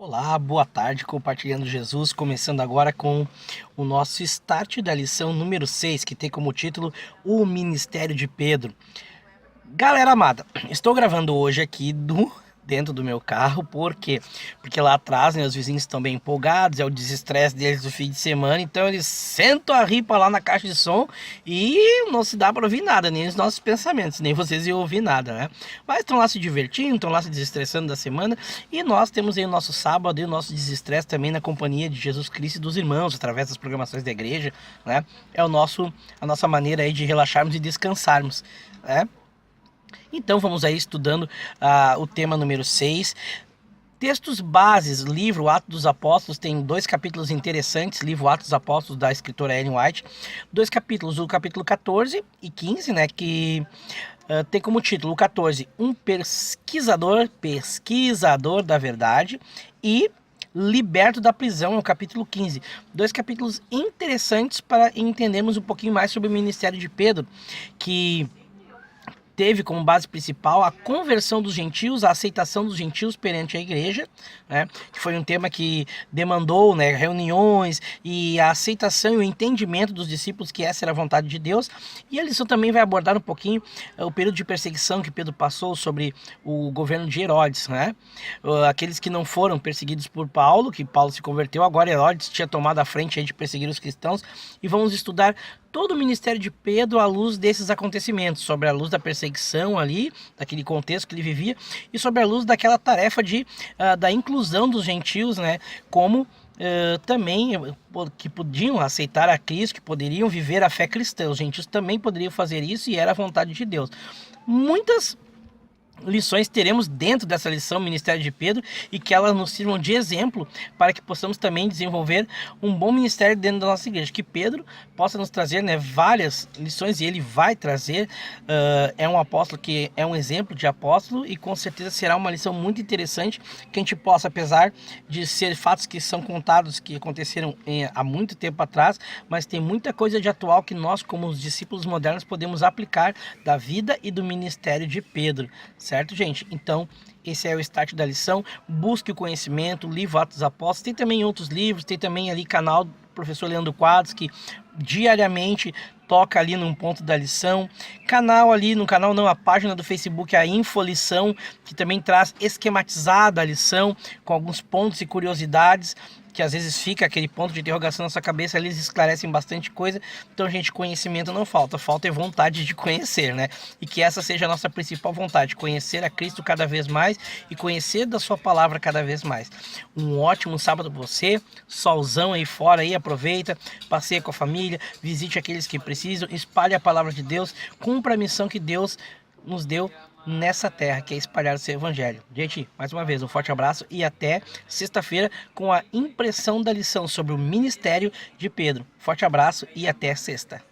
Olá, boa tarde, compartilhando Jesus, começando agora com o nosso start da lição número 6, que tem como título O Ministério de Pedro. Galera amada, estou gravando hoje aqui dentro do meu carro, por quê? Porque lá atrás, né, os vizinhos estão bem empolgados, é o desestresse deles do fim de semana, então eles sentam a ripa lá na caixa de som e não se dá para ouvir nada, nem os nossos pensamentos, nem vocês iam ouvir nada, né? Mas estão lá se divertindo, estão lá se desestressando da semana e nós temos aí o nosso sábado e o nosso desestresse também na companhia de Jesus Cristo e dos irmãos, através das programações da igreja, né? É a nossa maneira aí de relaxarmos e descansarmos, né? Então vamos aí estudando o tema número 6. Textos bases, livro Atos dos Apóstolos, tem 2 capítulos interessantes, livro Atos dos Apóstolos da escritora Ellen White. 2 capítulos, o capítulo 14 e 15, né, que tem como título o 14, um pesquisador da verdade, e Liberto da prisão, é o capítulo 15. 2 capítulos interessantes para entendermos um pouquinho mais sobre o ministério de Pedro, que teve como base principal a conversão dos gentios, a aceitação dos gentios perante a igreja, né, que foi um tema que demandou, né, reuniões e a aceitação e o entendimento dos discípulos que essa era a vontade de Deus. E a lição também vai abordar um pouquinho o período de perseguição que Pedro passou sobre o governo de Herodes, né, aqueles que não foram perseguidos por Paulo, que Paulo se converteu, agora Herodes tinha tomado a frente aí de perseguir os cristãos, e vamos estudar todo o ministério de Pedro à luz desses acontecimentos, sobre a luz da perseguição ali, daquele contexto que ele vivia, e sobre a luz daquela tarefa da inclusão dos gentios, né, como também que podiam aceitar a Cristo, que poderiam viver a fé cristã. Os gentios também poderiam fazer isso e era a vontade de Deus. Muitas lições teremos dentro dessa lição Ministério de Pedro, e que elas nos sirvam de exemplo para que possamos também desenvolver um bom ministério dentro da nossa igreja, que Pedro possa nos trazer, né, várias lições, e ele vai trazer. É um apóstolo que é um exemplo de apóstolo, e com certeza será uma lição muito interessante, que a gente possa, apesar de ser fatos que são contados, que aconteceram há muito tempo atrás, mas tem muita coisa de atual que nós, como os discípulos modernos, podemos aplicar da vida e do ministério de Pedro. Certo, gente? Então, esse é o start da lição. Busque o conhecimento, livro Atos dos Apóstolos. Tem também outros livros, tem também ali canal do professor Leandro Quadros, que diariamente toca ali num ponto da lição. A página do Facebook, a Infolição, que também traz esquematizada a lição, com alguns pontos e curiosidades, que às vezes fica aquele ponto de interrogação na sua cabeça, eles esclarecem bastante coisa. Então, gente, conhecimento não falta é vontade de conhecer, né? E que essa seja a nossa principal vontade, conhecer a Cristo cada vez mais e conhecer da sua palavra cada vez mais. Um ótimo sábado para você, solzão aí fora, aí aproveita, passeia com a família, visite aqueles que precisam, espalhe a palavra de Deus, cumpra a missão que Deus nos deu nessa terra, que é espalhar o seu evangelho. Gente, mais uma vez, um forte abraço e até sexta-feira com a impressão da lição sobre o ministério de Pedro. Forte abraço e até sexta.